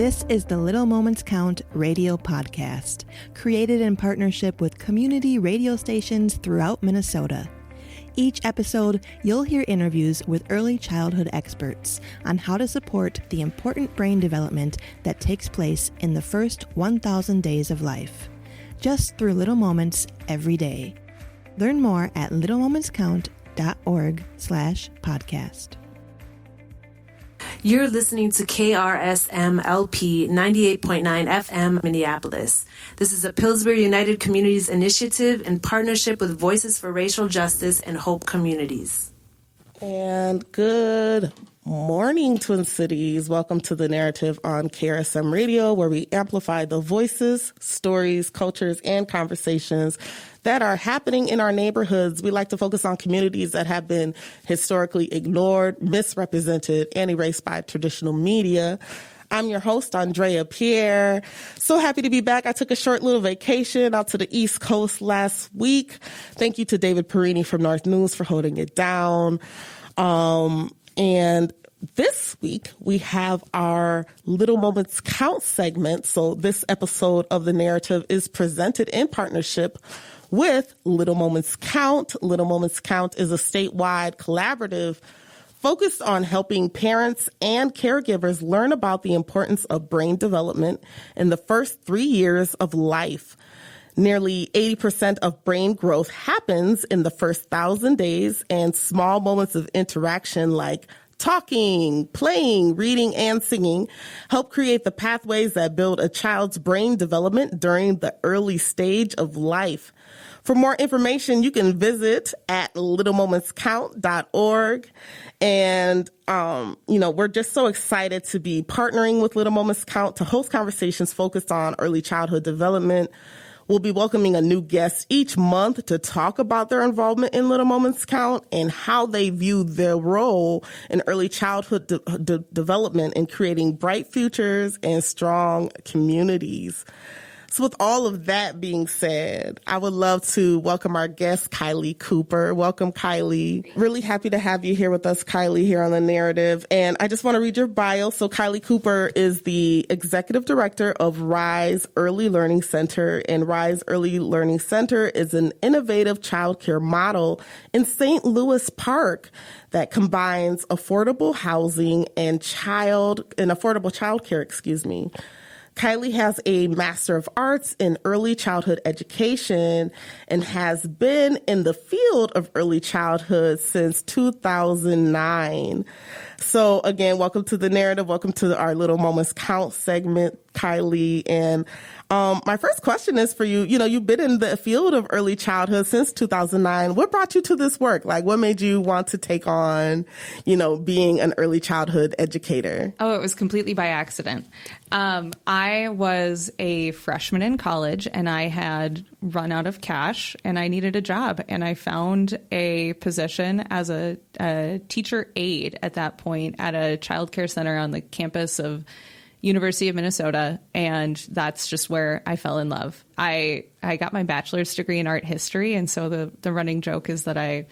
This is the Little Moments Count radio podcast, created in partnership with community radio stations throughout Minnesota. Each episode, you'll hear interviews with early childhood experts on how to support the important brain development that takes place in the first 1,000 days of life, just through little moments every day. Learn more at littlemomentscount.org/podcast. You're listening to KRSM-LP 98.9 FM, Minneapolis. This is a Pillsbury United Communities initiative in partnership with Voices for Racial Justice and Hope Communities. And good morning, Twin Cities. Welcome to The Narrative on KRSM Radio, where we amplify the voices, stories, cultures, and conversations that are happening in our neighborhoods. We like to focus on communities that have been historically ignored, misrepresented, and erased by traditional media. I'm your host, Andrea Pierre. So happy to be back. I took a short little vacation out to the East Coast last week. Thank you to David Perini from North News for holding it down. And this week, we have our Little Moments Count segment. So this episode of The Narrative is presented in partnership with Little Moments Count. Little Moments Count is a statewide collaborative focused on helping parents and caregivers learn about the importance of brain development in the first 3 years of life. Nearly 80% of brain growth happens in the first 1,000 days, and small moments of interaction like talking, playing, reading, and singing help create the pathways that build a child's brain development during the early stage of life. For more information, you can visit at littlemomentscount.org. And, we're just so excited to be partnering with Little Moments Count to host conversations focused on early childhood development. We'll be welcoming a new guest each month to talk about their involvement in Little Moments Count and how they view their role in early childhood development in creating bright futures and strong communities. So with all of that being said, I would love to welcome our guest, Kylie Cooper. Welcome, Kylie. Really happy to have you here with us, Kylie, here on The Narrative. And I just want to read your bio. So Kylie Cooper is the Executive Director of Rise Early Learning Center. And Rise Early Learning Center is an innovative childcare model in St. Louis Park that combines affordable housing and affordable childcare, Kylie has a Master of Arts in Early Childhood Education and has been in the field of early childhood since 2009. So again, welcome to The Narrative. Welcome to our Little Moments Count segment, Kylie. And my first question is for you. You've been in the field of early childhood since 2009. What brought you to this work? What made you want to take on, being an early childhood educator? Oh, it was completely by accident. I was a freshman in college and I had run out of cash and I needed a job. And I found a position as a teacher aide at that point at a childcare center on the campus of University of Minnesota, and that's just where I fell in love. I got my bachelor's degree in art history, and so the running joke is that I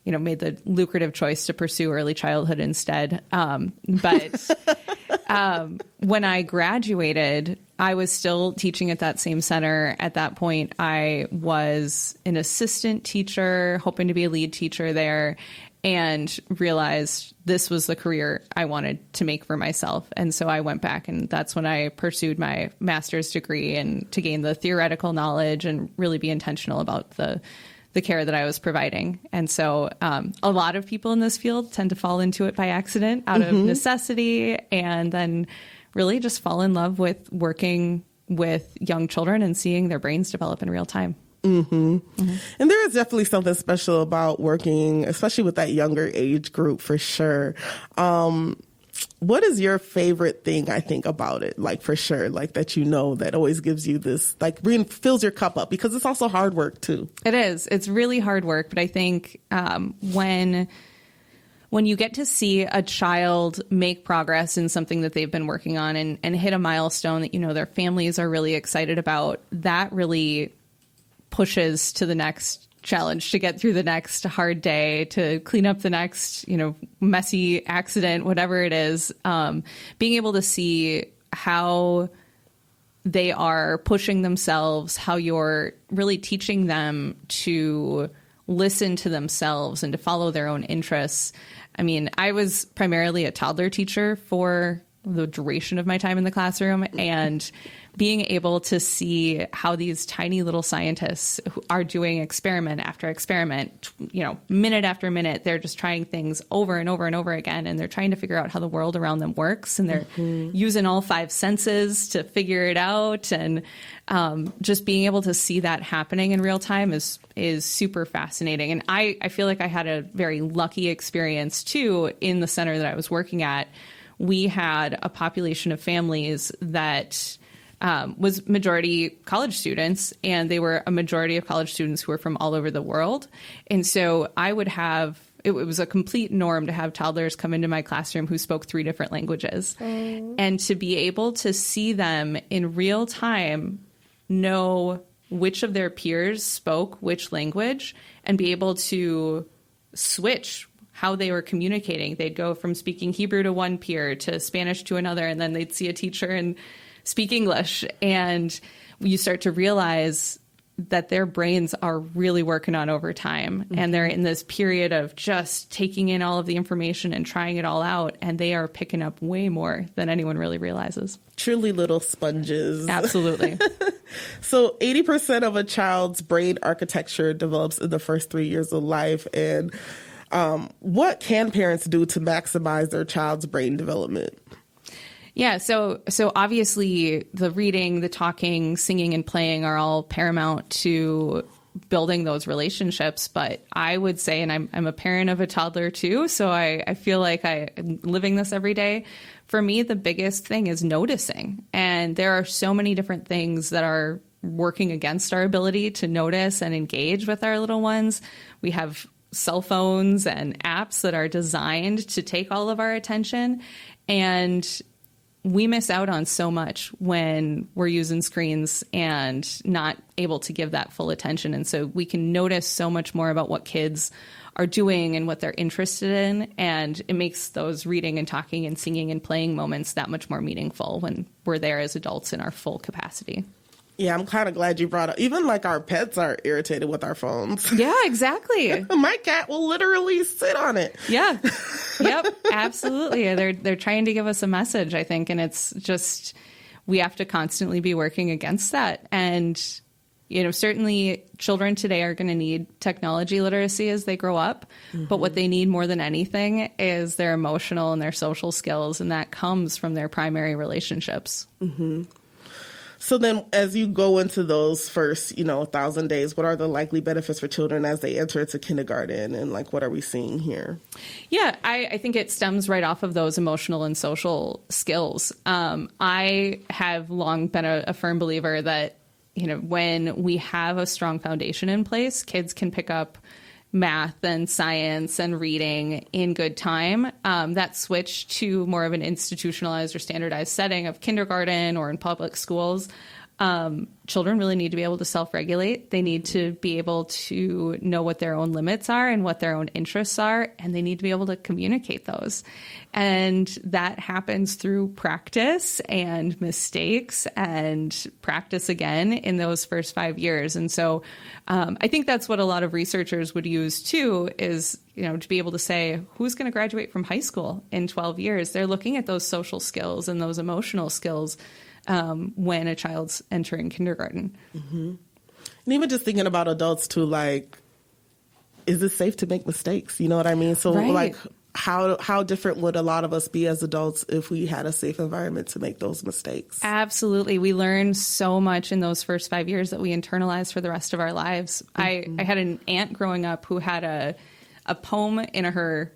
made the lucrative choice to pursue early childhood instead. But when I graduated, I was still teaching at that same center. At that point, I was an assistant teacher, hoping to be a lead teacher there, and realized this was the career I wanted to make for myself. And so I went back, and that's when I pursued my master's degree and to gain the theoretical knowledge and really be intentional about the care that I was providing. And so a lot of people in this field tend to fall into it by accident out of necessity, and then really just fall in love with working with young children and seeing their brains develop in real time. And there is definitely something special about working, especially with that younger age group, for sure. What is your favorite thing, about it? For sure, that always gives you this, fills your cup up, because it's also hard work too. It is. It's really hard work. But I think when you get to see a child make progress in something that they've been working on and hit a milestone that, their families are really excited about, that really pushes to the next challenge, to get through the next hard day, to clean up the next, messy accident, whatever it is. Being able to see how they are pushing themselves, how you're really teaching them to listen to themselves and to follow their own interests. I mean, I was primarily a toddler teacher for the duration of my time in the classroom, and being able to see how these tiny little scientists who are doing experiment after experiment, minute after minute, they're just trying things over and over and over again, and they're trying to figure out how the world around them works, and they're using all 5 senses to figure it out, and just being able to see that happening in real time is super fascinating. And I feel like I had a very lucky experience too in the center that I was working at. We had a population of families that was majority college students, and they were a majority of college students who were from all over the world. And so I would have, it was a complete norm to have toddlers come into my classroom who spoke 3 different languages. And to be able to see them in real time know which of their peers spoke which language and be able to switch how they were communicating. They'd go from speaking Hebrew to one peer to Spanish to another, and then they'd see a teacher and speak English. And you start to realize that their brains are really working on overtime. And they're in this period of just taking in all of the information and trying it all out. And they are picking up way more than anyone really realizes. Truly little sponges. Absolutely. So 80% of a child's brain architecture develops in the first 3 years of life. And what can parents do to maximize their child's brain development? Yeah, so obviously the reading, the talking, singing, and playing are all paramount to building those relationships. But I would say, and I'm a parent of a toddler too, so I feel like I'm living this every day. For me, the biggest thing is noticing. And there are so many different things that are working against our ability to notice and engage with our little ones. We have cell phones and apps that are designed to take all of our attention, and we miss out on so much when we're using screens and not able to give that full attention. And so we can notice so much more about what kids are doing and what they're interested in, and it makes those reading and talking and singing and playing moments that much more meaningful when we're there as adults in our full capacity. Yeah, I'm kind of glad you brought up, even like our pets are irritated with our phones. Yeah, exactly. My cat will literally sit on it. Yeah. Yep, absolutely. They're trying to give us a message, I think, and it's just, we have to constantly be working against that. And, certainly children today are going to need technology literacy as they grow up, but what they need more than anything is their emotional and their social skills, and that comes from their primary relationships. So then as you go into those first, 1,000 days, what are the likely benefits for children as they enter into kindergarten, and what are we seeing here? Yeah, I think it stems right off of those emotional and social skills. I have long been a firm believer that, when we have a strong foundation in place, kids can pick up math and science and reading in good time. That switch to more of an institutionalized or standardized setting of kindergarten or in public schools, children really need to be able to self-regulate. They need to be able to know what their own limits are and what their own interests are, and they need to be able to communicate those. And that happens through practice and mistakes and practice again in those first 5 years. And so I think that's what a lot of researchers would use too, is, to be able to say, who's going to graduate from high school in 12 years? They're looking at those social skills and those emotional skills when a child's entering kindergarten. And even just thinking about adults too, is it safe to make mistakes? You know what I mean? So right. How different would a lot of us be as adults if we had a safe environment to make those mistakes? Absolutely. We learn so much in those first 5 years that we internalize for the rest of our lives. I had an aunt growing up who had a poem in her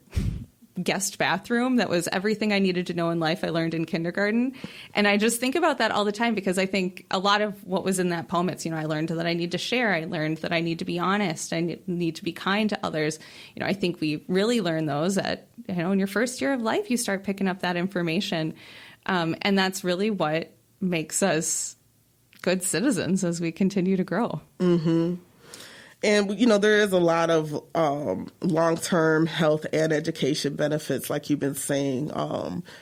guest bathroom that was everything I needed to know in life I learned in kindergarten. And I just think about that all the time, because I think a lot of what was in that poem, it's, I learned that I need to share. I learned that I need to be honest. I need to be kind to others. I think we really learn those at, in your first year of life, you start picking up that information. And that's really what makes us good citizens as we continue to grow. And, there is a lot of long-term health and education benefits, like you've been saying,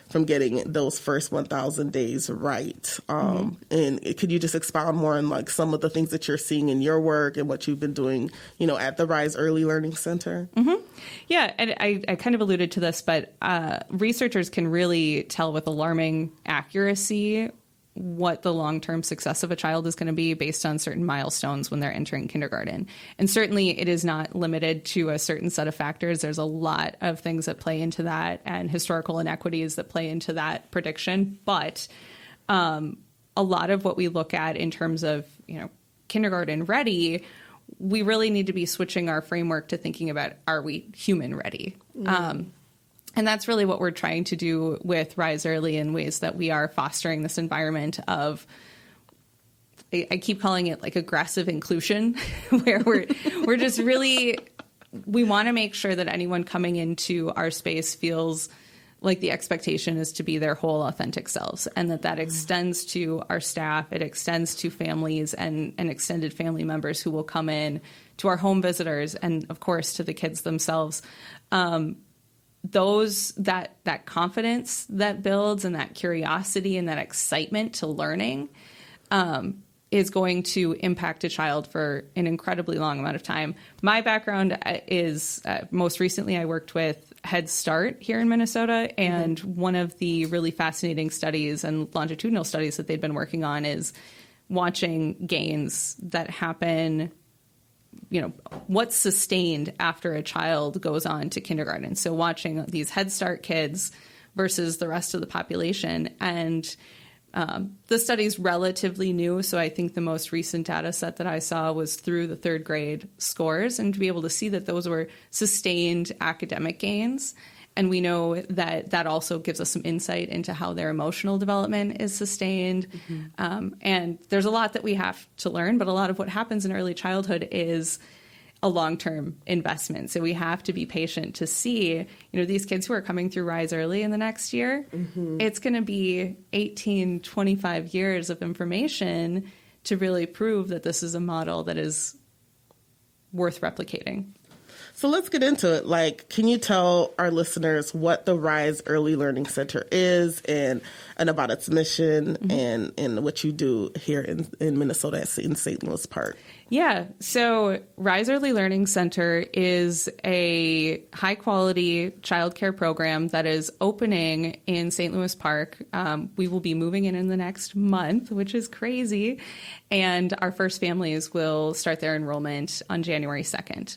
from getting those first 1,000 days right. And could you just expound more on like some of the things that you're seeing in your work and what you've been doing, at the Rise Early Learning Center? Yeah, and I kind of alluded to this, but researchers can really tell with alarming accuracy what the long-term success of a child is going to be based on certain milestones when they're entering kindergarten. And certainly it is not limited to a certain set of factors. There's a lot of things that play into that and historical inequities that play into that prediction. But a lot of what we look at in terms of, kindergarten ready, we really need to be switching our framework to thinking about, are we human ready? And that's really what we're trying to do with Rise Early in ways that we are fostering this environment of, I keep calling it like aggressive inclusion, where we're just really, we want to make sure that anyone coming into our space feels like the expectation is to be their whole authentic selves, and that extends to our staff, it extends to families and extended family members who will come in, to our home visitors, and of course to the kids themselves. That confidence that builds and that curiosity and that excitement to learning is going to impact a child for an incredibly long amount of time. My background is most recently I worked with Head Start here in Minnesota, and one of the really fascinating studies and longitudinal studies that they've been working on is watching gains that happen, what's sustained after a child goes on to kindergarten. So watching these Head Start kids versus the rest of the population. And the study's relatively new, so I think the most recent data set that I saw was through the third grade scores, and to be able to see that those were sustained academic gains. And we know that also gives us some insight into how their emotional development is sustained. And there's a lot that we have to learn, but a lot of what happens in early childhood is a long-term investment. So we have to be patient to see, these kids who are coming through Rise Early in the next year, it's going to be 18, 25 years of information to really prove that this is a model that is worth replicating. So let's get into it. Like, can you tell our listeners what the Rise Early Learning Center is and about its mission and what you do here in Minnesota in St. Louis Park? Yeah. So Rise Early Learning Center is a high-quality childcare program that is opening in St. Louis Park. We will be moving in the next month, which is crazy. And our first families will start their enrollment on January 2nd.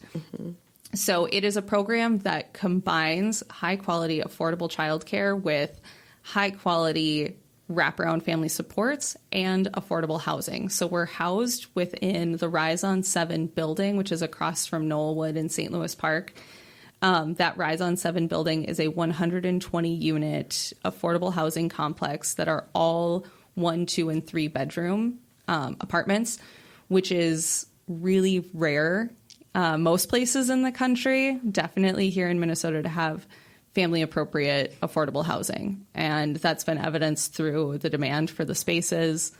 So it is a program that combines high-quality, affordable childcare with high-quality wraparound family supports and affordable housing. So we're housed within the Rise on 7 building, which is across from Knollwood in St. Louis Park. That Rise on 7 building is a 120-unit affordable housing complex that are all 1, 2, and 3 bedroom apartments, which is really rare. Most places in the country, definitely here in Minnesota, to have family appropriate affordable housing. And that's been evidenced through the demand for the spaces.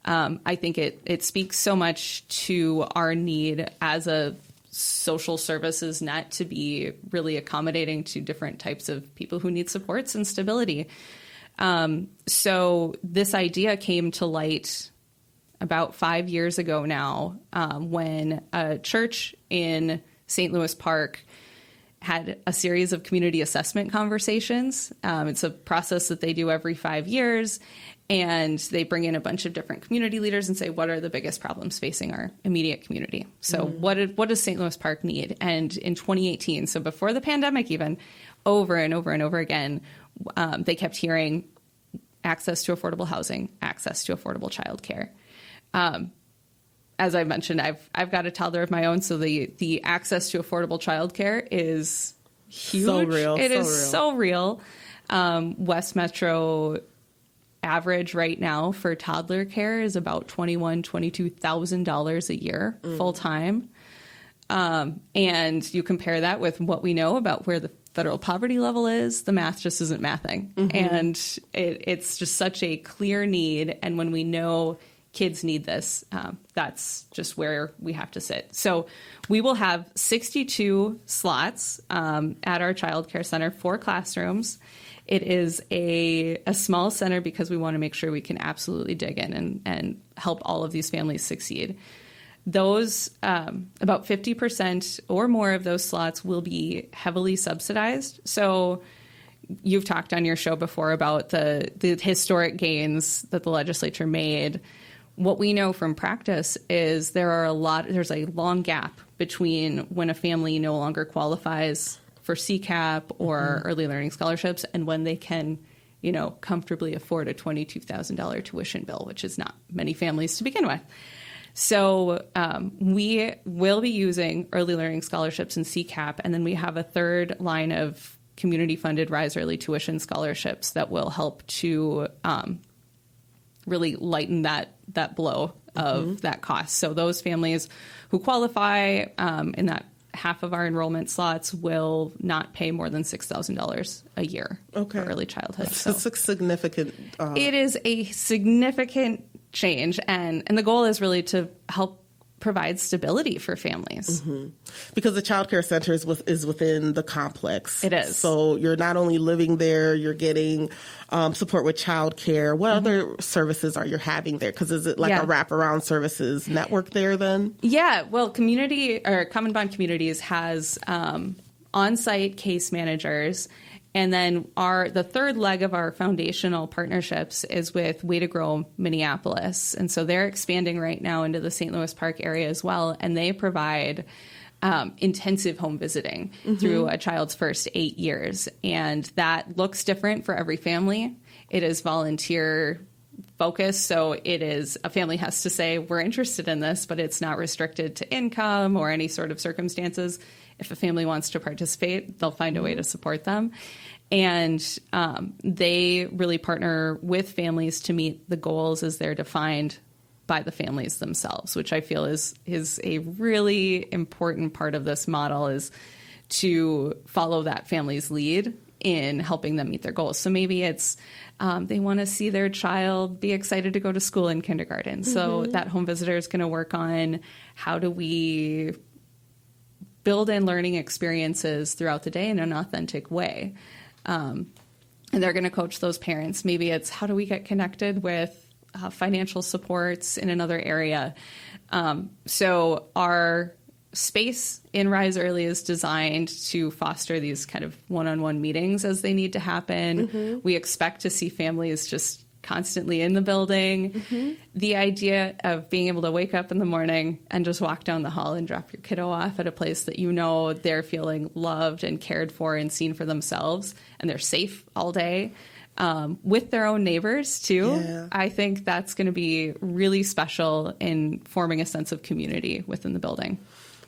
I think it speaks so much to our need as a social services net to be really accommodating to different types of people who need supports and stability. So this idea came to light about 5 years ago now, when a church in St. Louis Park had a series of community assessment conversations. It's a process that they do every 5 years, and they bring in a bunch of different community leaders and say, what are the biggest problems facing our immediate community? So what does St. Louis Park need? And in 2018, so before the pandemic even, over and over and over again, they kept hearing access to affordable housing, access to affordable childcare. As I mentioned, I've got a toddler of my own, so the access to affordable childcare is huge. So real. It is so real. West Metro average right now for toddler care is about $22,000 a year full time. And you compare that with what we know about where the federal poverty level is, the math just isn't mathing. And it's just such a clear need. And when we know kids need this, that's just where we have to sit. So we will have 62 slots at our childcare center, 4 classrooms. It is a small center because we want to make sure we can absolutely dig in and help all of these families succeed. Those, about 50% or more of those slots will be heavily subsidized. So you've talked on your show before about the historic gains that the legislature made. What we know from practice is there's a long gap between when a family no longer qualifies for CCAP or early learning scholarships and when they can, comfortably afford a $22,000 tuition bill, which is not many families to begin with. So we will be using early learning scholarships and CCAP, and then we have a third line of community-funded Rise Early tuition scholarships that will help to really lighten that blow of that cost. So those families who qualify in that half of our enrollment slots will not pay more than $6,000 a year for early childhood. So it's a significant... It is a significant change, and the goal is really to help provide stability for families. Because the child care center is within the complex. It is. So you're not only living there, you're getting support with child care. What other services are you having there? Because is it like a wraparound services network there then? Yeah. Well, Common Bond Communities has on-site case managers. And then the third leg of our foundational partnerships is with Way to Grow Minneapolis. And so they're expanding right now into the St. Louis Park area as well. And they provide intensive home visiting through a child's first 8 years. And that looks different for every family. It is volunteer focused. So it is, a family has to say, we're interested in this, but it's not restricted to income or any sort of circumstances. If a family wants to participate, they'll find a way to support them. And they really partner with families to meet the goals as they're defined by the families themselves, which I feel is a really important part of this model, is to follow that family's lead in helping them meet their goals. So maybe it's they want to see their child be excited to go to school in kindergarten. So that home visitor is going to work on how do we build in learning experiences throughout the day in an authentic way. And they're going to coach those parents. Maybe it's how do we get connected with financial supports in another area. So our space in Rise Early is designed to foster these kind of one-on-one meetings as they need to happen. We expect to see families just constantly in the building. The idea of being able to wake up in the morning and just walk down the hall and drop your kiddo off at a place that they're feeling loved and cared for and seen for themselves, and they're safe all day with their own neighbors too. Yeah. I think that's going to be really special in forming a sense of community within the building.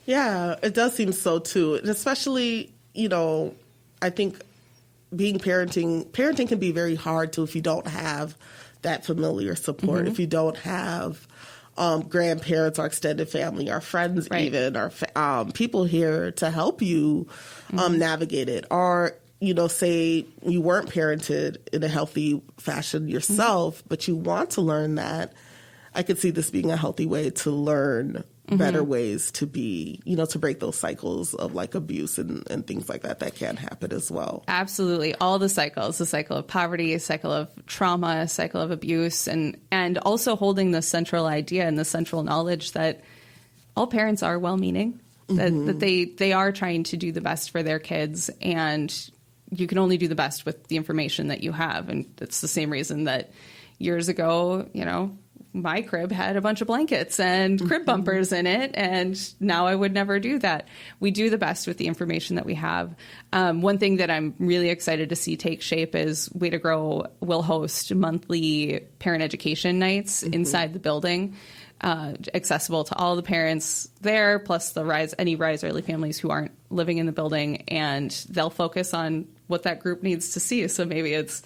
Yeah, it does seem so too. And especially, I think parenting can be very hard too if you don't have that familiar support, if you don't have grandparents or extended family or friends, even, or people here to help you navigate it. Or, say you weren't parented in a healthy fashion yourself, but you want to learn that. I could see this being a healthy way to learn better ways to be, to break those cycles of like abuse and things like that can happen as well. Absolutely. All the cycles, the cycle of poverty, a cycle of trauma, a cycle of abuse, and also holding the central idea and the central knowledge that all parents are well-meaning, that they are trying to do the best for their kids, and you can only do the best with the information that you have. And it's the same reason that years ago, my crib had a bunch of blankets and crib bumpers in it, and now I would never do that. We do the best with the information that we have. One thing that I'm really excited to see take shape is Way to Grow will host monthly parent education nights inside the building, accessible to all the parents there, plus any Rise Early families who aren't living in the building, and they'll focus on what that group needs to see. So maybe it's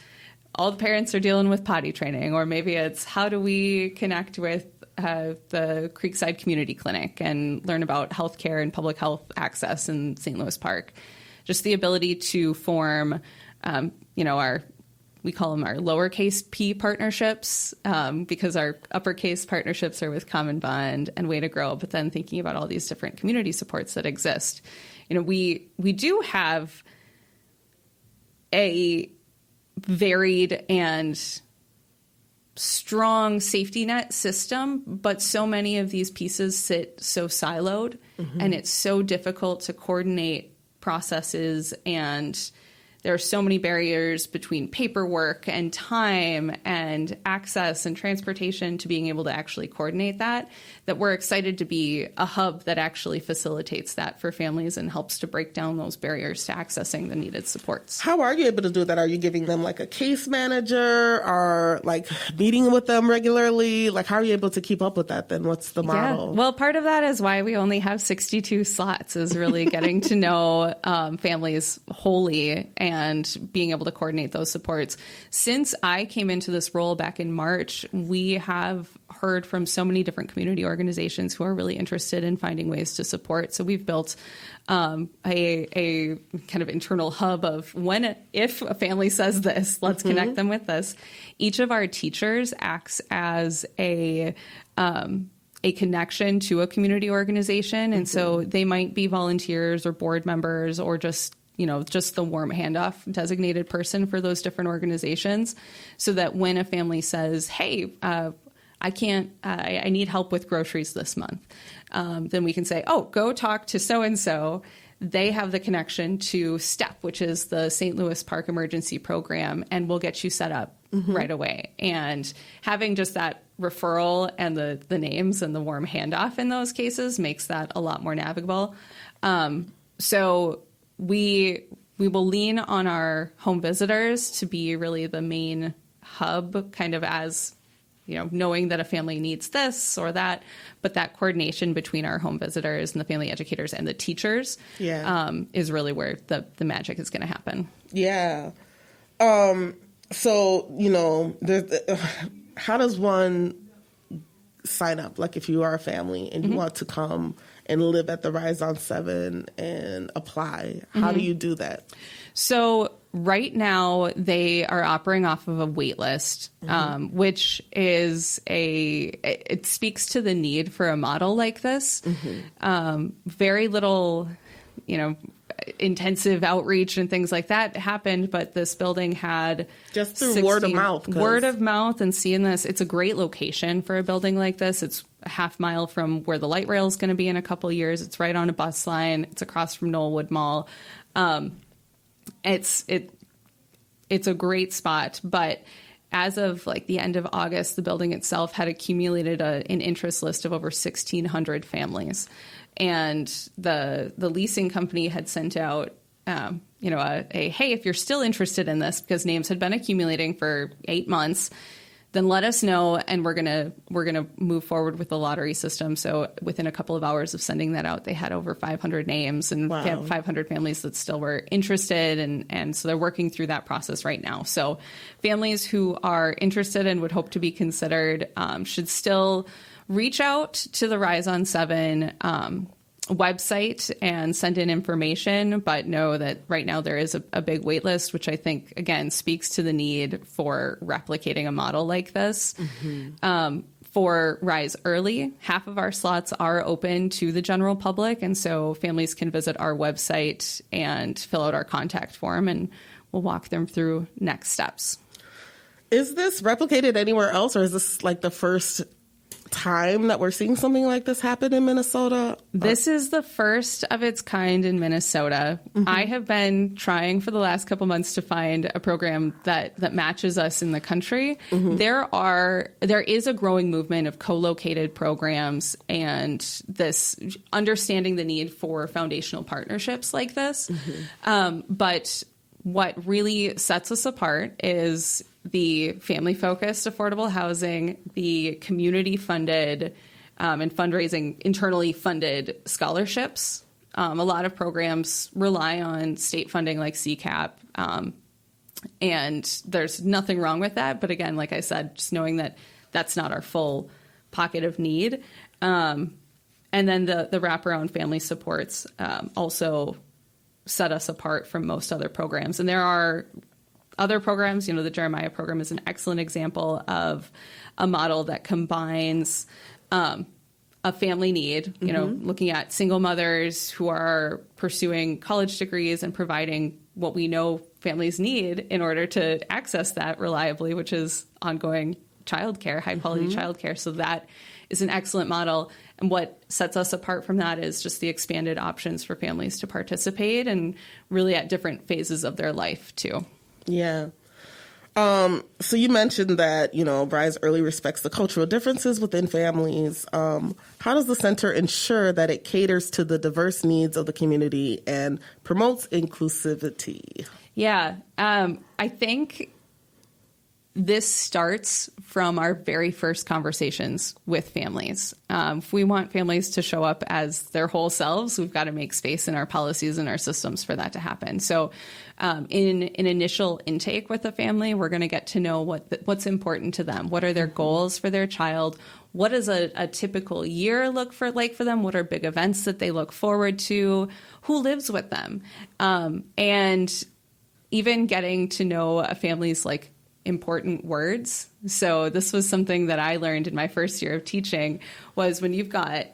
all the parents are dealing with potty training, or maybe it's how do we connect with the Creekside Community Clinic and learn about healthcare and public health access in St. Louis Park. Just the ability to form, we call them our lowercase p partnerships, because our uppercase partnerships are with Common Bond and Way to Grow, but then thinking about all these different community supports that exist. We do have a varied and strong safety net system, but so many of these pieces sit so siloed, and it's so difficult to coordinate processes, and there are so many barriers between paperwork and time and access and transportation to being able to actually coordinate that we're excited to be a hub that actually facilitates that for families and helps to break down those barriers to accessing the needed supports. How are you able to do that? Are you giving them like a case manager or like meeting with them regularly? Like, how are you able to keep up with that then? What's the model? Yeah. Well, part of that is why we only have 62 slots, is really getting to know families wholly and being able to coordinate those supports. Since I came into this role back in March, we have heard from so many different community organizations who are really interested in finding ways to support. So we've built a kind of internal hub of if a family says this, let's connect them with this. Each of our teachers acts as a connection to a community organization. And so they might be volunteers or board members or just the warm handoff designated person for those different organizations, so that when a family says, hey, I need help with groceries this month, then we can say, oh, go talk to so-and-so. They have the connection to STEP, which is the St. Louis Park Emergency Program, and we'll get you set up right away. And having just that referral and the names and the warm handoff in those cases makes that a lot more navigable. So we will lean on our home visitors to be really the main hub, kind of as, knowing that a family needs this or that, but that coordination between our home visitors and the family educators and the teachers is really where the magic is going to happen. Yeah. So, how does one sign up? Like if you are a family and you want to come and live at the Rise on 7 and apply, how do you do that? So right now they are operating off of a wait list, which is it speaks to the need for a model like this. Very little, intensive outreach and things like that happened, but this building had just through word of mouth and seeing this. It's a great location for a building like this. It's a half mile from where the light rail is going to be in a couple of years. It's right on a bus line. It's across from Knollwood Mall. It's a great spot, but as of the end of August, the building itself had accumulated an interest list of over 1,600 families. And the leasing company had sent out, hey, if you're still interested in this, because names had been accumulating for 8 months, then let us know, and we're gonna move forward with the lottery system. So within a couple of hours of sending that out, they had over 500 names and 500 families that still were interested, and so they're working through that process right now. So families who are interested and would hope to be considered should still reach out to the Rise on 7 website and send in information, but know that right now there is a big wait list, which I think, again, speaks to the need for replicating a model like this. For Rise Early, half of our slots are open to the general public, and so families can visit our website and fill out our contact form, and we'll walk them through next steps. Is this replicated anywhere else, or is this the first time that we're seeing something like this happen in Minnesota? This is the first of its kind in Minnesota. I have been trying for the last couple months to find a program that matches us in the country. There is a growing movement of co-located programs and this understanding the need for foundational partnerships like this. But what really sets us apart is the family-focused affordable housing, the community-funded and fundraising, internally funded scholarships. A lot of programs rely on state funding like CCAP, and there's nothing wrong with that. But again, like I said, just knowing that that's not our full pocket of need. And then the wraparound family supports also set us apart from most other programs. And there are other programs, the Jeremiah program is an excellent example of a model that combines a family need, looking at single mothers who are pursuing college degrees and providing what we know families need in order to access that reliably, which is ongoing childcare, high quality childcare. So that is an excellent model. And what sets us apart from that is just the expanded options for families to participate, and really at different phases of their life too. Yeah. So you mentioned that, Rise Early respects the cultural differences within families. How does the center ensure that it caters to the diverse needs of the community and promotes inclusivity? Yeah, I think this starts from our very first conversations with families. If we want families to show up as their whole selves, we've got to make space in our policies and our systems for that to happen. So in an initial intake with a family, we're going to get to know what's important to them. What are their goals for their child? What does a typical year look like for them? What are big events that they look forward to? Who lives with them? And even getting to know a family's important words. So this was something that I learned in my first year of teaching, was when you've got,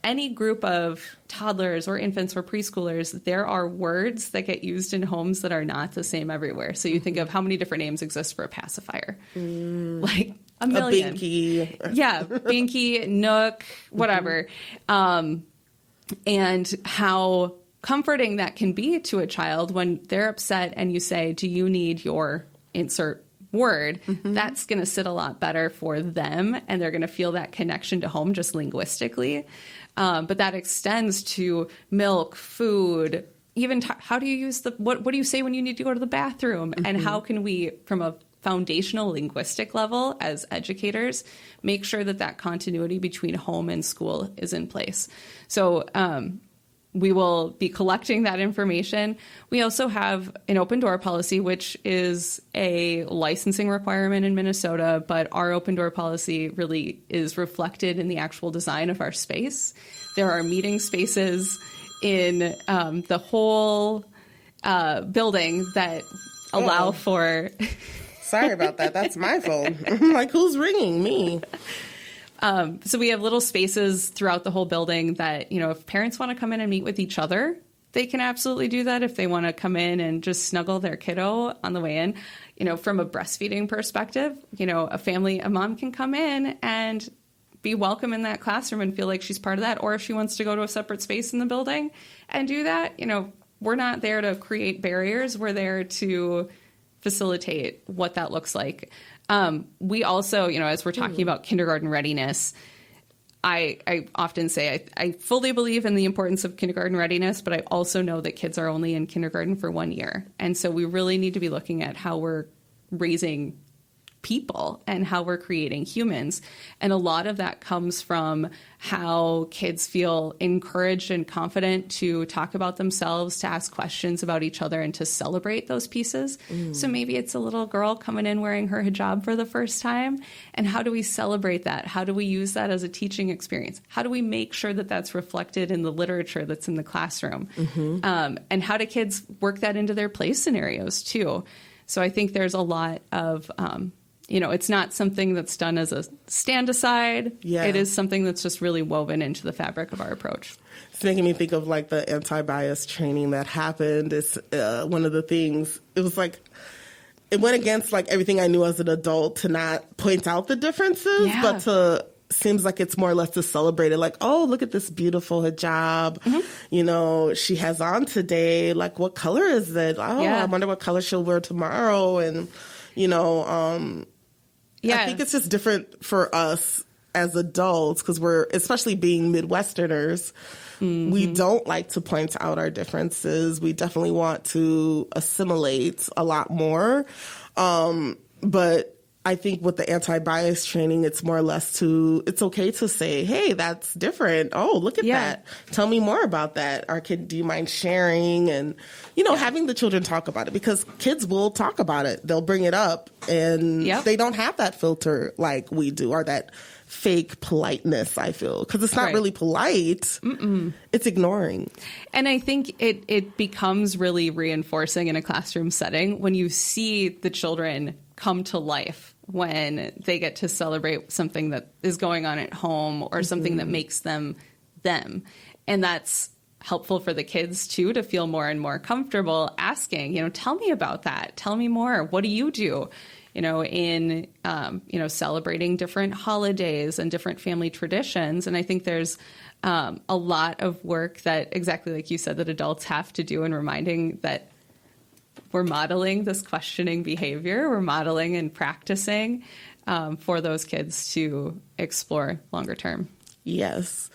any group of toddlers or infants or preschoolers, there are words that get used in homes that are not the same everywhere. So you think of how many different names exist for a pacifier, like a million. A binky. Yeah, binky, nook, whatever. And how comforting that can be to a child when they're upset and you say, do you need your insert word? That's going to sit a lot better for them, and they're going to feel that connection to home just linguistically. But that extends to milk, food, even how do you use what do you say when you need to go to the bathroom? And how can we, from a foundational linguistic level as educators, make sure that continuity between home and school is in place? So we will be collecting that information. We also have an open door policy, which is a licensing requirement in Minnesota, but our open door policy really is reflected in the actual design of our space. There are meeting spaces in the whole building that allow for... Sorry about that. That's my phone. I'm like, who's ringing me? So we have little spaces throughout the whole building that, if parents want to come in and meet with each other, they can absolutely do that. If they want to come in and just snuggle their kiddo on the way in, from a breastfeeding perspective, a mom can come in and be welcome in that classroom and feel like she's part of that. Or if she wants to go to a separate space in the building and do that, we're not there to create barriers. We're there to facilitate what that looks like. We also, as we're talking about kindergarten readiness, I often say I fully believe in the importance of kindergarten readiness, but I also know that kids are only in kindergarten for 1 year. And so we really need to be looking at how we're raising people and how we're creating humans. And a lot of that comes from how kids feel encouraged and confident to talk about themselves, to ask questions about each other, and to celebrate those pieces. So maybe it's a little girl coming in wearing her hijab for the first time. And how do we celebrate that? How do we use that as a teaching experience? How do we make sure that that's reflected in the literature that's in the classroom? And how do kids work that into their play scenarios too? So I think there's a lot of... it's not something that's done as a stand aside. Yeah. It is something that's just really woven into the fabric of our approach. It's making me think of the anti-bias training that happened. It's one of the things, it was it went against everything I knew as an adult to not point out the differences, but seems like it's more or less to celebrate it. Oh, look at this beautiful hijab, she has on today. What color is it? Oh, I wonder what color she'll wear tomorrow. And, I think it's just different for us as adults because we're, especially being Midwesterners, we don't like to point out our differences. We definitely want to assimilate a lot more. But I think with the anti-bias training, it's more or less it's okay to say, hey, that's different. Oh, look at that. Tell me more about that. Or do you mind sharing? And, having the children talk about it, because kids will talk about it. They'll bring it up, and they don't have that filter like we do, or that fake politeness, I feel, because it's not really polite. It's ignoring. And I think it becomes really reinforcing in a classroom setting when you see the children come to life, when they get to celebrate something that is going on at home or something that makes them them. And that's helpful for the kids, too, to feel more and more comfortable asking, tell me about that. Tell me more. What do you do? In celebrating different holidays and different family traditions. And I think there's a lot of work that, exactly like you said, that adults have to do in reminding that we're modeling this questioning behavior. We're modeling and practicing for those kids to explore longer term. Yes.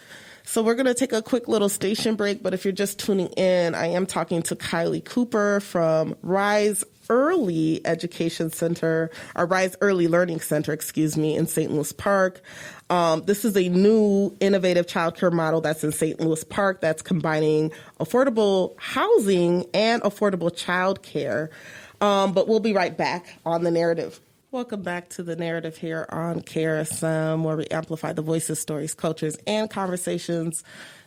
So we're going to take a quick little station break, but if you're just tuning in, I am talking to Kylie Cooper from Rise Early Education Center, or Rise Early Learning Center, in St. Louis Park. This is a new innovative childcare model that's in St. Louis Park that's combining affordable housing and affordable childcare. But we'll be right back on The Narrative. Welcome back to The Narrative here on KRSM, where we amplify the voices, stories, cultures, and conversations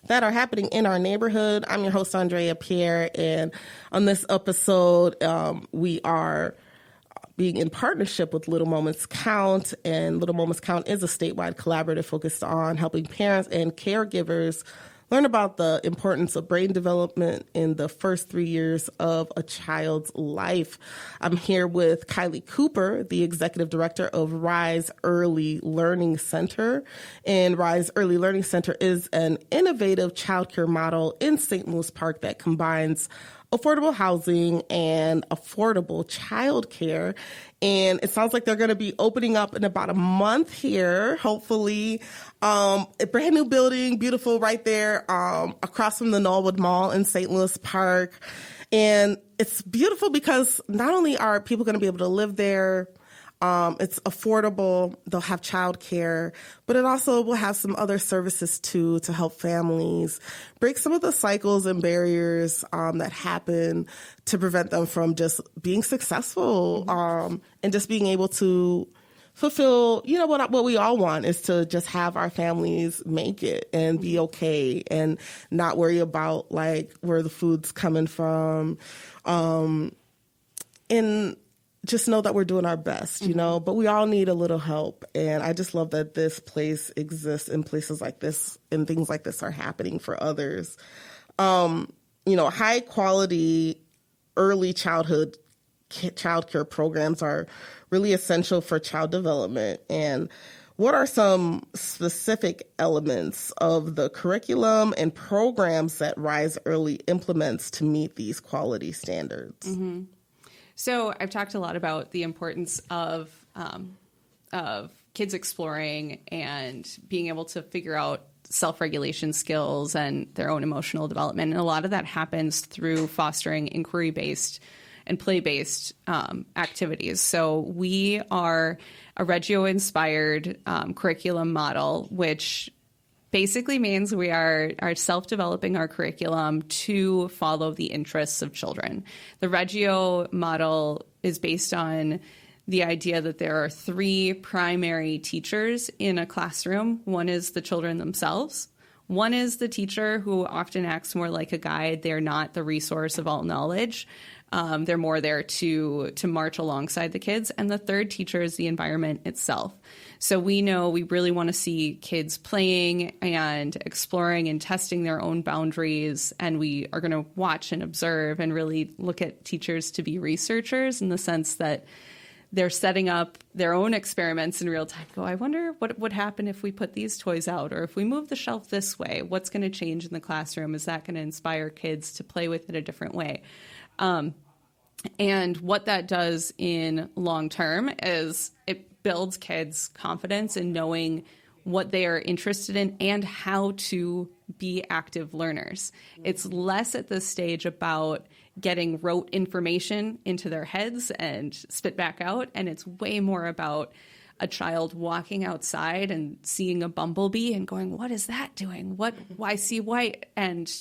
that are happening in our neighborhood. I'm your host, Andrea Pierre, and on this episode, we are being in partnership with Little Moments Count, and Little Moments Count is a statewide collaborative focused on helping parents and caregivers learn about the importance of brain development in the first 3 years of a child's life. I'm here with Kylie Cooper, the executive director of Rise Early Learning Center. And Rise Early Learning Center is an innovative childcare model in St. Louis Park that combines affordable housing and affordable childcare. And it sounds like they're going to be opening up in about a month here, hopefully. A brand new building, beautiful, right there across from the Knollwood Mall in St. Louis Park. And it's beautiful because not only are people going to be able to live there, it's affordable, they'll have childcare, but it also will have some other services too to help families break some of the cycles and barriers that happen to prevent them from just being successful and just being able to fulfill, what we all want is to just have our families make it and be okay and not worry about like where the food's coming from. And just know that we're doing our best, but we all need a little help. And I just love that this place exists and places like this and things like this are happening for others. High quality early childhood childcare programs are really essential for child development. And what are some specific elements of the curriculum and programs that Rise Early implements to meet these quality standards? Mm-hmm. So I've talked a lot about the importance of kids exploring and being able to figure out self-regulation skills and their own emotional development. And a lot of that happens through fostering inquiry-based and play-based activities. So we are a Reggio-inspired curriculum model, which basically means we are self-developing our curriculum to follow the interests of children. The Reggio model is based on the idea that there are three primary teachers in a classroom. One is the children themselves. One is the teacher, who often acts more like a guide. They're not the resource of all knowledge. They're more there to march alongside the kids. And the third teacher is the environment itself. So we know we really want to see kids playing and exploring and testing their own boundaries. And we are going to watch and observe and really look at teachers to be researchers in the sense that they're setting up their own experiments in real time. I wonder what would happen if we put these toys out, or if we move the shelf this way. What's going to change in the classroom? Is that going to inspire kids to play with it a different way? And what that does in long term is it builds kids' confidence in knowing what they are interested in and how to be active learners. It's less at this stage about getting rote information into their heads and spit back out, and it's way more about a child walking outside and seeing a bumblebee and going, what is that doing? Why see white? And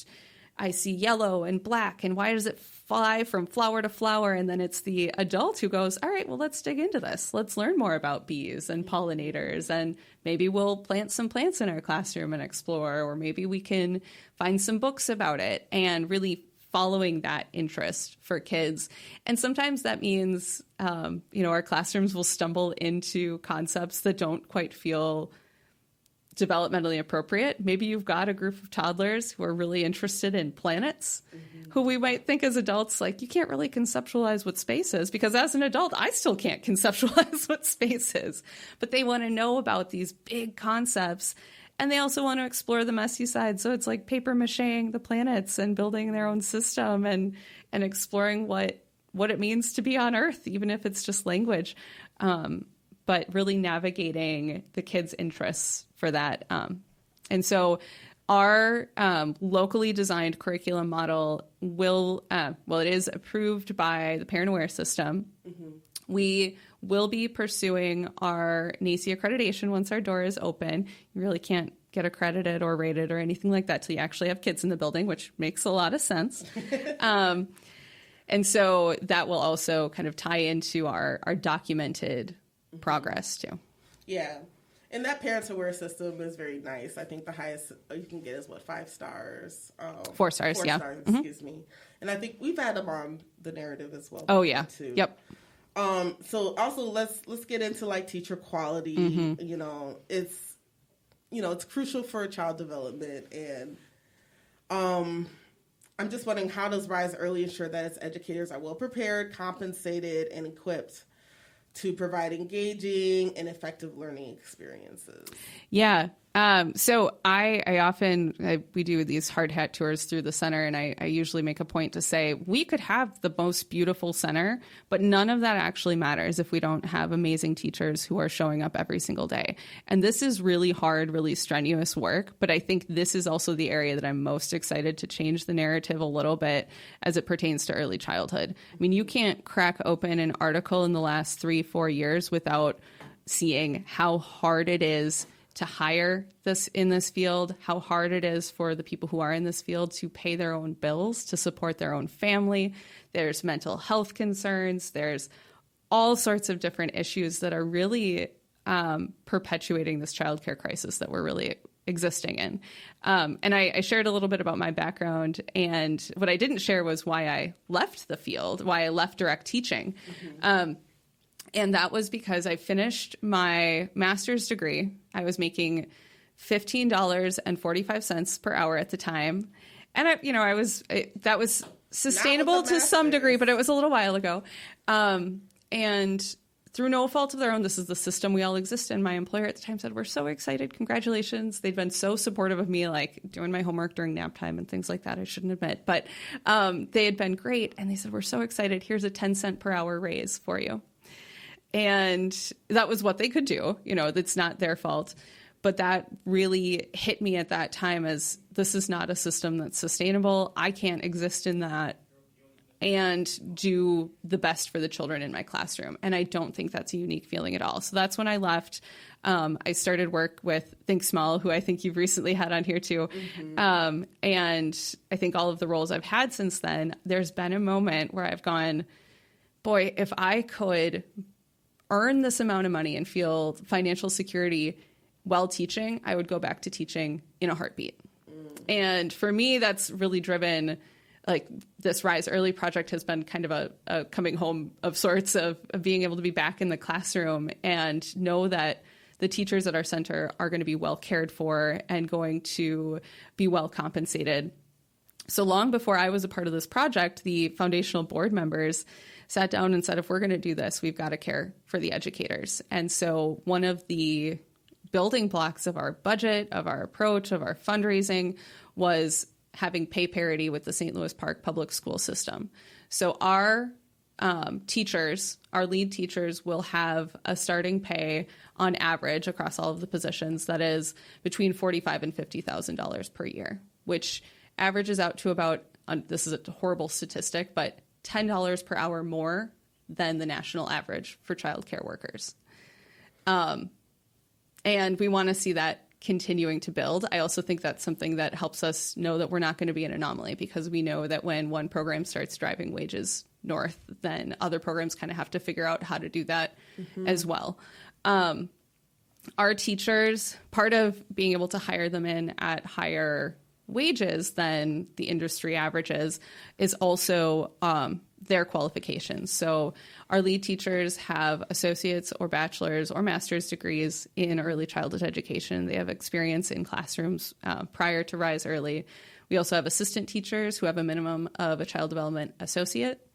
I see yellow and black, and why does it fly from flower to flower? And then it's the adult who goes, all right, well, let's dig into this. Let's learn more about bees and pollinators, and maybe we'll plant some plants in our classroom and explore, or maybe we can find some books about it, and really following that interest for kids. And sometimes that means, our classrooms will stumble into concepts that don't quite feel developmentally appropriate. Maybe you've got a group of toddlers who are really interested in planets, who we might think as adults, like, you can't really conceptualize what space is, because as an adult, I still can't conceptualize what space is. But they want to know about these big concepts. And they also want to explore the messy side. So it's like paper macheing the planets and building their own system and exploring what it means to be on Earth, even if it's just language. But really navigating the kids' interests for that. And so our locally designed curriculum model it is approved by the Parent Aware System. Mm-hmm. We will be pursuing our NACE accreditation once our door is open. You really can't get accredited or rated or anything like that till you actually have kids in the building, which makes a lot of sense. And so that will also kind of tie into our documented progress too. Yeah. And that Parent Aware System is very nice. I think the highest you can get is 5 stars? 4 stars, 4 yeah. stars, excuse me. And I think we've had them on the narrative as well. Oh, yeah. Too. Yep. So also let's get into like teacher quality. Mm-hmm. It's crucial for child development, and I'm just wondering, how does Rise Early ensure that its educators are well prepared, compensated, and equipped to provide engaging and effective learning experiences? Yeah. So we do these hard hat tours through the center, and I usually make a point to say we could have the most beautiful center, but none of that actually matters if we don't have amazing teachers who are showing up every single day. And this is really hard, really strenuous work, but I think this is also the area that I'm most excited to change the narrative a little bit as it pertains to early childhood. I mean, you can't crack open an article in the last 3-4 years without seeing how hard it is to hire in this field, how hard it is for the people who are in this field to pay their own bills, to support their own family. There's mental health concerns. There's all sorts of different issues that are really perpetuating this childcare crisis that we're really existing in. And I shared a little bit about my background, and what I didn't share was why I left the field, why I left direct teaching. Mm-hmm. And that was because I finished my master's degree. I was making $15.45 per hour at the time. And that was sustainable to some degree, but it was a little while ago. And through no fault of their own, this is the system we all exist in. My employer at the time said, "We're so excited. Congratulations." They'd been so supportive of me, like doing my homework during nap time and things like that. I shouldn't admit, but they had been great. And they said, "We're so excited. Here's a 10-cent per hour raise for you." And that was what they could do. That's not their fault. But that really hit me at that time as, this is not a system that's sustainable. I can't exist in that and do the best for the children in my classroom. And I don't think that's a unique feeling at all. So that's when I left. I started work with Think Small, who I think you've recently had on here too. Mm-hmm. And I think all of the roles I've had since then, there's been a moment where I've gone, boy, if I could earn this amount of money and feel financial security while teaching, I would go back to teaching in a heartbeat. And for me, that's really driven, like, this Rise Early project has been kind of a coming home of sorts of being able to be back in the classroom and know that the teachers at our center are going to be well cared for and going to be well compensated. So long before I was a part of this project, the foundational board members sat down and said, if we're going to do this, we've got to care for the educators. And so one of the building blocks of our budget, of our approach, of our fundraising was having pay parity with the St. Louis Park public school system. So our teachers, our lead teachers, will have a starting pay on average across all of the positions that is between $45,000 and $50,000 per year, which averages out to about, this is a horrible statistic, but $10 per hour more than the national average for childcare workers. And we want to see that continuing to build. I also think that's something that helps us know that we're not going to be an anomaly, because we know that when one program starts driving wages north, then other programs kind of have to figure out how to do that as well. Our teachers, part of being able to hire them in at higher wages than the industry averages is also their qualifications. So our lead teachers have associate's or bachelor's or master's degrees in early childhood education. They have experience in classrooms prior to Rise Early. We also have assistant teachers who have a minimum of a child development associate.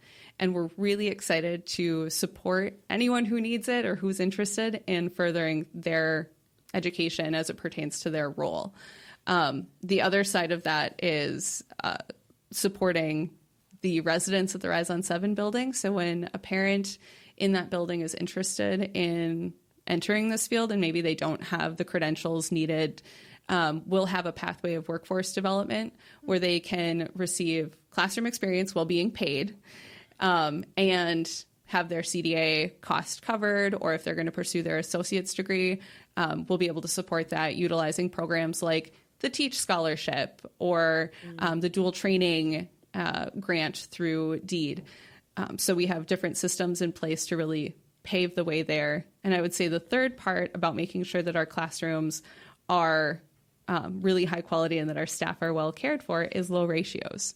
And we're really excited to support anyone who needs it or who's interested in furthering their education as it pertains to their role. The other side of that is supporting the residents of the Rise on 7 building. So when a parent in that building is interested in entering this field and maybe they don't have the credentials needed, we'll have a pathway of workforce development where they can receive classroom experience while being paid, and have their CDA cost covered, or if they're going to pursue their associate's degree, we'll be able to support that utilizing programs like the Teach Scholarship or the dual training grant through DEED. So we have different systems in place to really pave the way there. And I would say the third part about making sure that our classrooms are really high quality and that our staff are well cared for is low ratios.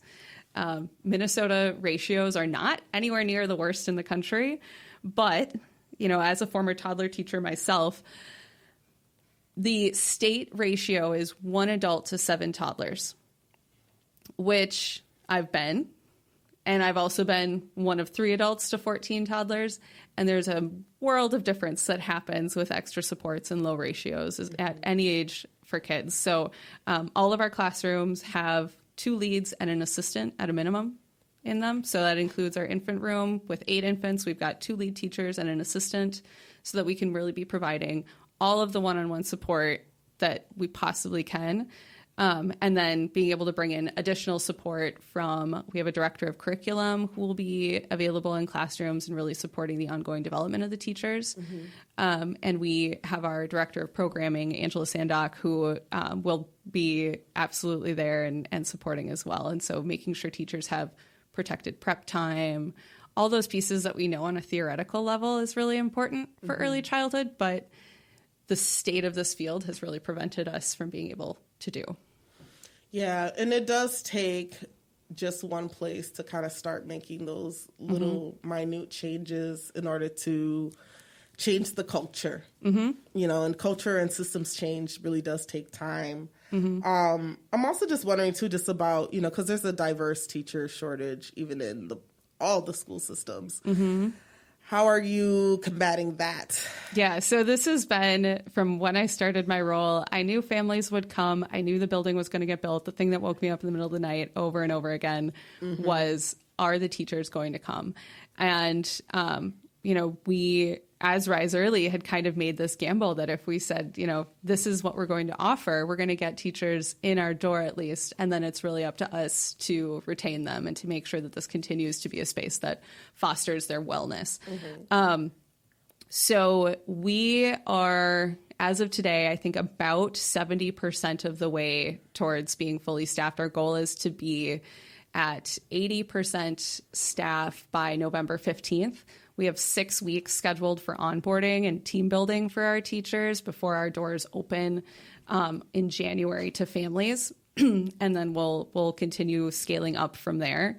Minnesota ratios are not anywhere near the worst in the country, but, you know, as a former toddler teacher myself, the state ratio is 1 adult to 7 toddlers, which I've been, and I've also been one of 3 adults to 14 toddlers, and there's a world of difference that happens with extra supports and low ratios at any age for kids. So all of our classrooms have 2 leads and an assistant at a minimum in them. So that includes our infant room with 8 infants. We've got 2 lead teachers and an assistant so that we can really be providing all of the one-on-one support that we possibly can. And then being able to bring in additional support from, we have a director of curriculum who will be available in classrooms and really supporting the ongoing development of the teachers. And we have our director of programming, Angela Sandock, who will be absolutely there and supporting as well. And so making sure teachers have protected prep time, all those pieces that we know on a theoretical level is really important for early childhood, but the state of this field has really prevented us from being able to do. Yeah, and it does take just one place to kind of start making those little minute changes in order to change the culture. You know, and culture and systems change really does take time. I'm also just wondering too, just about, you know, because there's a diverse teacher shortage even in all the school systems. How are you combating that? Yeah, so this has been, from when I started my role, I knew families would come. I knew the building was going to get built. The thing that woke me up in the middle of the night over and over again was, are the teachers going to come? And, you know, we, as Rise Early, had kind of made this gamble that if we said, you know, this is what we're going to offer, we're going to get teachers in our door at least, and then it's really up to us to retain them and to make sure that this continues to be a space that fosters their wellness. So we are, as of today, I think about 70% of the way towards being fully staffed. Our goal is to be at 80% staff by November 15th. We have 6 weeks scheduled for onboarding and team building for our teachers before our doors open in January to families. And then we'll continue scaling up from there.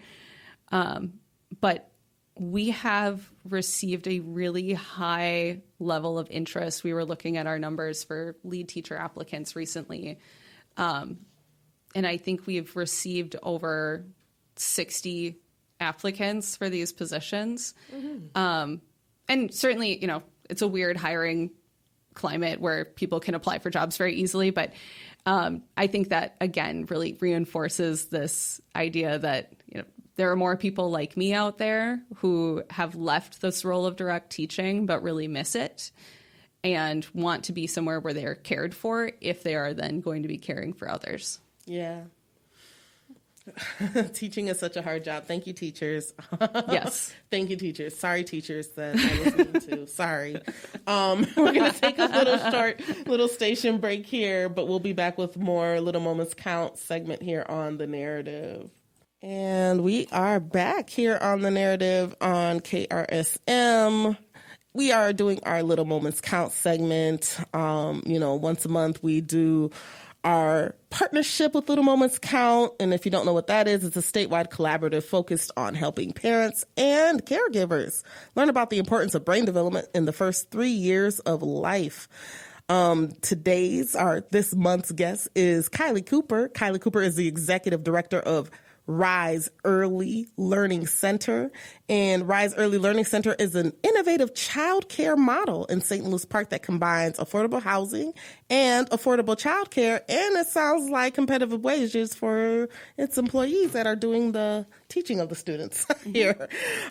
But we have received a really high level of interest. We were looking at our numbers for lead teacher applicants recently. And I think we've received over 60 applicants for these positions. And certainly, you know, it's a weird hiring climate where people can apply for jobs very easily. But I think that, again, really reinforces this idea that, you know, there are more people like me out there who have left this role of direct teaching but really miss it and want to be somewhere where they are cared for if they are then going to be caring for others. Yeah. Teaching is such a hard job. Thank you, teachers. Yes. Thank you, teachers. Sorry, teachers that I was listening to. Sorry. We're going to take a little station break here, but we'll be back with more Little Moments Count segment here on The Narrative. And we are back here on The Narrative on KRSM. We are doing our Little Moments Count segment. Once a month we do our partnership with Little Moments Count. And if you don't know what that is, it's a statewide collaborative focused on helping parents and caregivers learn about the importance of brain development in the first 3 years of life. This month's guest is Kylie Cooper. Kylie Cooper is the executive director of Rise Early Learning Center. And Rise Early Learning Center is an innovative childcare model in St. Louis Park that combines affordable housing and affordable childcare. And it sounds like competitive wages for its employees that are doing the teaching of the students here.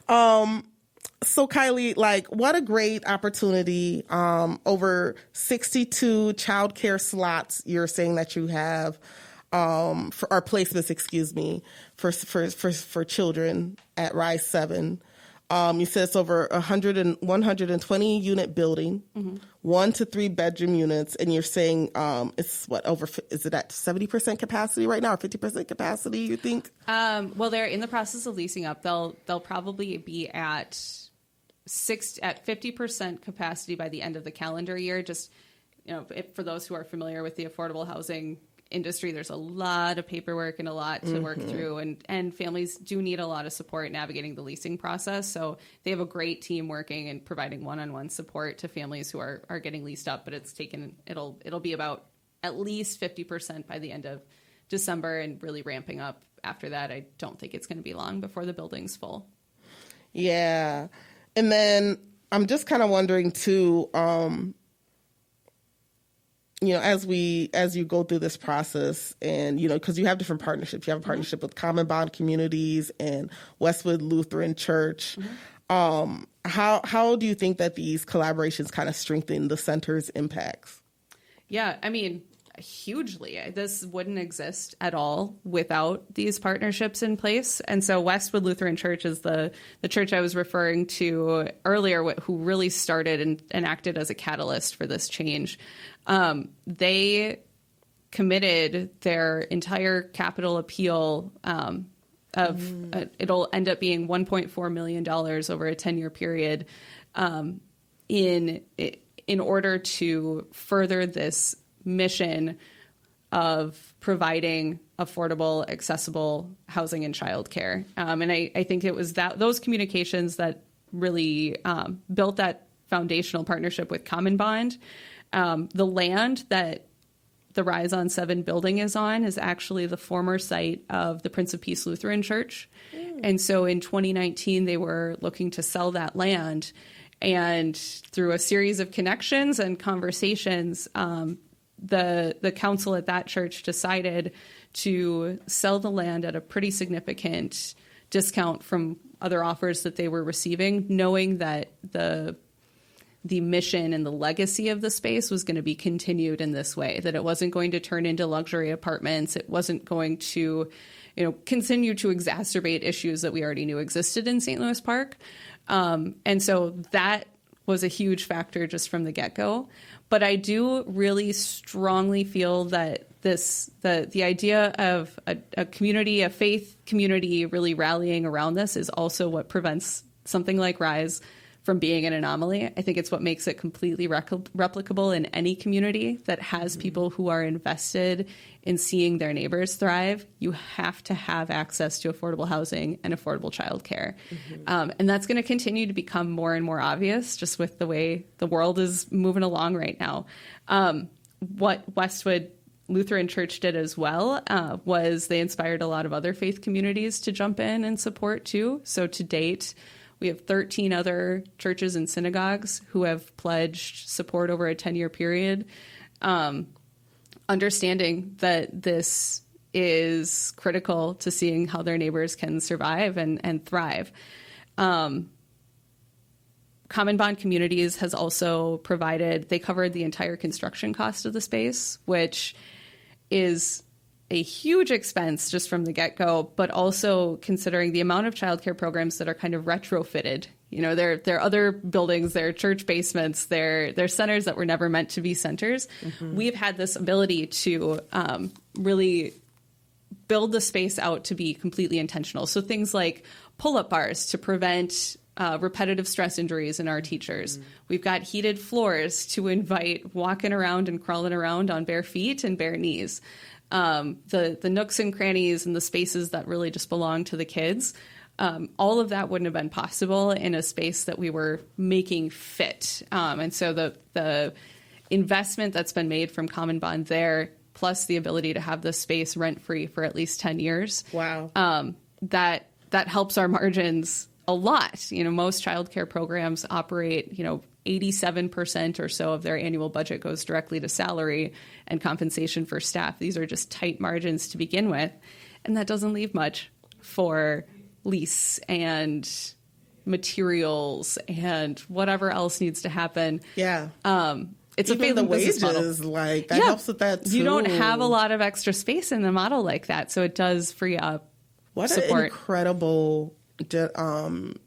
So Kylie, what a great opportunity. Over 62 childcare slots you're saying that you have. For our placements, for children at Rise 7. You said it's over 120 unit building, 1 to 3 bedroom units, and you're saying is it at 70% capacity right now, or 50% capacity, you think? Well, they're in the process of leasing up. They'll probably be at 50% capacity by the end of the calendar year. Just, for those who are familiar with the affordable housing industry, there's a lot of paperwork and a lot to work through, and families do need a lot of support navigating the leasing process. So they have a great team working and providing one-on-one support to families who are getting leased up, but it'll be about at least 50% by the end of December and really ramping up after that. I don't think it's going to be long before the building's full. Yeah. And then I'm just kind of wondering too, as you go through this process, and because you have different partnerships, you have a partnership with Common Bond Communities and Westwood Lutheran Church. How do you think that these collaborations kind of strengthen the center's impacts? Yeah, I mean, hugely. This wouldn't exist at all without these partnerships in place. And so Westwood Lutheran Church is the church I was referring to earlier, who really started and acted as a catalyst for this change. They committed their entire capital appeal it'll end up being $1.4 million over a 10-year period in order to further this mission of providing affordable, accessible housing and childcare. And I think it was those communications that really built that foundational partnership with Common Bond. The land that the Rise on 7 building is on is actually the former site of the Prince of Peace Lutheran Church. And so in 2019, they were looking to sell that land. And through a series of connections and conversations, the council at that church decided to sell the land at a pretty significant discount from other offers that they were receiving, knowing that the mission and the legacy of the space was going to be continued in this way, that it wasn't going to turn into luxury apartments. It wasn't going to, continue to exacerbate issues that we already knew existed in St. Louis Park. And so that was a huge factor just from the get-go. But I do really strongly feel that the idea of a community, a faith community really rallying around this is also what prevents something like Rise from being an anomaly. I think it's what makes it completely replicable in any community that has people who are invested in seeing their neighbors thrive. You have to have access to affordable housing and affordable childcare. And that's going to continue to become more and more obvious just with the way the world is moving along right now. What Westwood Lutheran Church did as well was they inspired a lot of other faith communities to jump in and support too. So to date, we have 13 other churches and synagogues who have pledged support over a 10-year period, understanding that this is critical to seeing how their neighbors can survive and thrive. Common Bond Communities has also provided, they covered the entire construction cost of the space, which is a huge expense just from the get-go, but also considering the amount of childcare programs that are kind of retrofitted. You know, they're other buildings, they're church basements, they're centers that were never meant to be centers. We've had this ability to really build the space out to be completely intentional. So things like pull-up bars to prevent repetitive stress injuries in our teachers. We've got heated floors to invite walking around and crawling around on bare feet and bare knees. The nooks and crannies and the spaces that really just belong to the kids. All of that wouldn't have been possible in a space that we were making fit. And so the investment that's been made from Common Bond there, plus the ability to have the space rent-free for at least 10 years. Wow. That helps our margins a lot. You know, most childcare programs operate, 87% or so of their annual budget goes directly to salary and compensation for staff. These are just tight margins to begin with. And that doesn't leave much for lease and materials and whatever else needs to happen. Yeah. It's even a failing the business wages, model. like that helps with that too. You don't have a lot of extra space in the model like that, so it does free up support. What an incredible and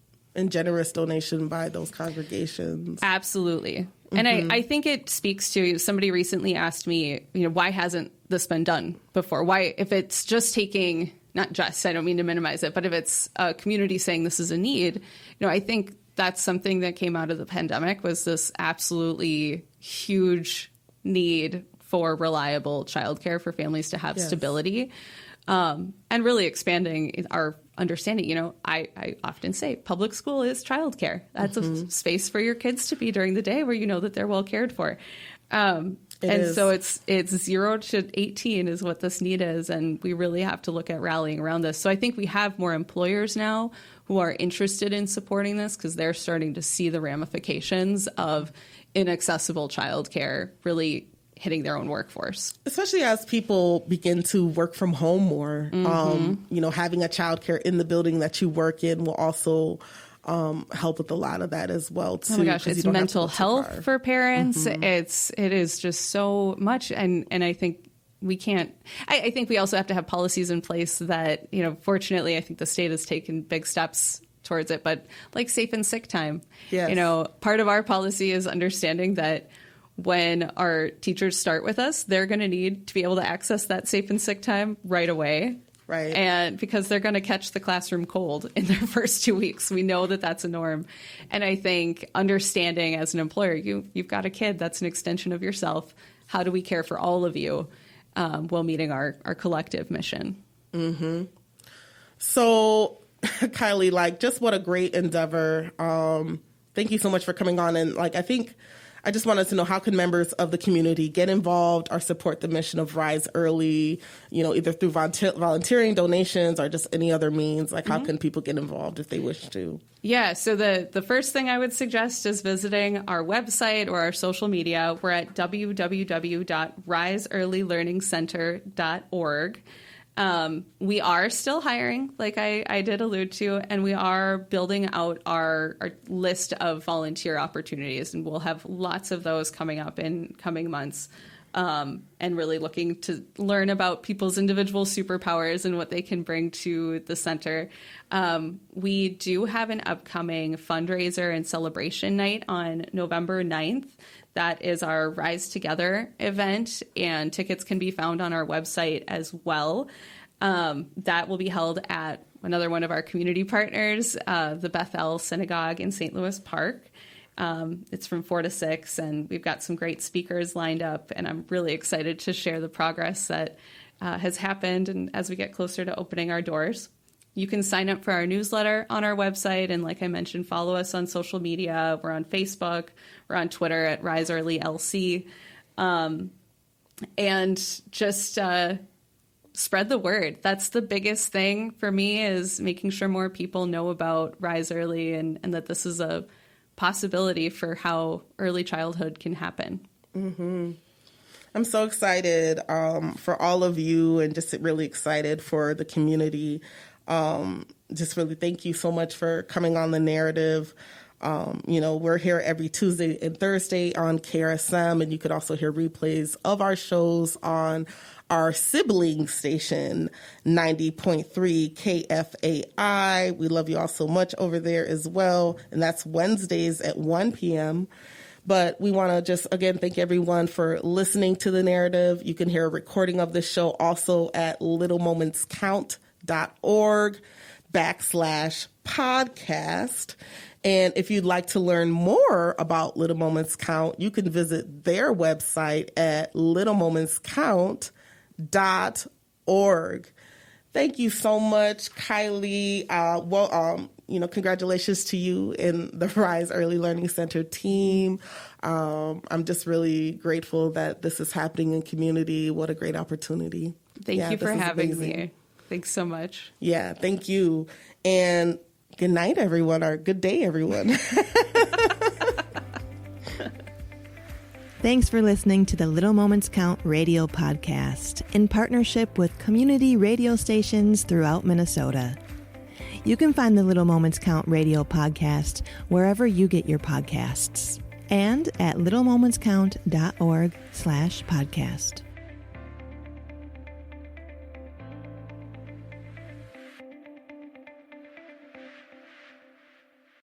generous donation by those congregations. Absolutely. And I think it speaks to, somebody recently asked me, why hasn't this been done before? Why, if it's just taking, not just, I don't mean to minimize it, but if it's a community saying this is a need, I think that's something that came out of the pandemic, was this absolutely huge need for reliable childcare for families to have stability, and really expanding our understanding. I often say public school is childcare. That's a space for your kids to be during the day where you know that they're well cared for. So it's 0 to 18 is what this need is. And we really have to look at rallying around this. So I think we have more employers now who are interested in supporting this because they're starting to see the ramifications of inaccessible childcare really hitting their own workforce. Especially as people begin to work from home more, having a childcare in the building that you work in will also help with a lot of that as well too. Oh my gosh, it's mental health for parents. It is just so much. And I think we can't, I think we also have to have policies in place that, fortunately, I think the state has taken big steps towards it, but like safe and sick time. Yes. Part of our policy is understanding that when our teachers start with us, they're going to need to be able to access that safe and sick time right away. Right. And because they're going to catch the classroom cold in their first 2 weeks. We know that that's a norm. And I think understanding as an employer, you've got a kid, that's an extension of yourself. How do we care for all of you while meeting our collective mission? Mm-hmm. So, Kylie, just what a great endeavor. Thank you so much for coming on. And I just wanted to know, how can members of the community get involved or support the mission of Rise Early, either through volunteering, donations, or just any other means? How can people get involved if they wish to? Yeah, so the first thing I would suggest is visiting our website or our social media. We're at www.riseearlylearningcenter.org. We are still hiring, like I did allude to, and we are building out our list of volunteer opportunities, and we'll have lots of those coming up in coming months, and really looking to learn about people's individual superpowers and what they can bring to the center. We do have an upcoming fundraiser and celebration night on November 9th. That is our Rise Together event, and tickets can be found on our website as well. That will be held at another one of our community partners, the Bethel Synagogue in St. Louis Park. It's from 4 to 6, and we've got some great speakers lined up, and I'm really excited to share the progress that has happened and as we get closer to opening our doors. You can sign up for our newsletter on our website, and like I mentioned, follow us on social media. We're on Facebook. We're on Twitter at Rise Early LC. And just spread the word. That's the biggest thing for me, is making sure more people know about Rise Early and that this is a possibility for how early childhood can happen. Mm-hmm. I'm so excited for all of you, and just really excited for the community. Just really thank you so much for coming on The Narrative. We're here every Tuesday and Thursday on KRSM, and you could also hear replays of our shows on our sibling station, 90.3 KFAI. We love you all so much over there as well, and that's Wednesdays at 1 p.m. But we want to just, again, thank everyone for listening to The Narrative. You can hear a recording of this show also at littlemomentscount.org/podcast. And if you'd like to learn more about Little Moments Count, you can visit their website at littlemomentscount.org. Thank you so much, Kylie. Congratulations to you and the Rise Early Learning Center team. I'm just really grateful that this is happening in community. What a great opportunity. Thank you for having me. Thanks so much. Yeah, thank you. And good night, everyone, or good day, everyone. Thanks for listening to the Little Moments Count radio podcast in partnership with community radio stations throughout Minnesota. You can find the Little Moments Count radio podcast wherever you get your podcasts and at littlemomentscount.org/podcast.